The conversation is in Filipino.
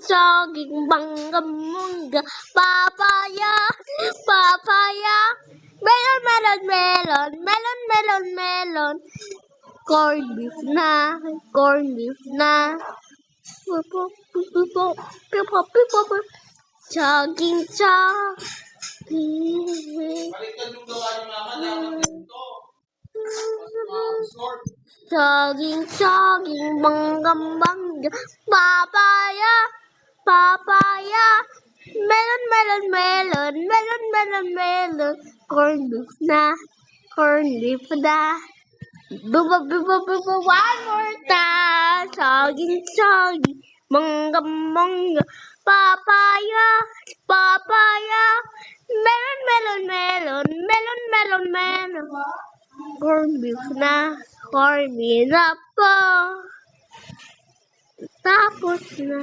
Saging, mangga, papaya, melon, corned beef na, saging, mangga, papaya, melon, corned beef na. One more time. Saging, mangga, papaya, melon, corned beef na po. Tapos na.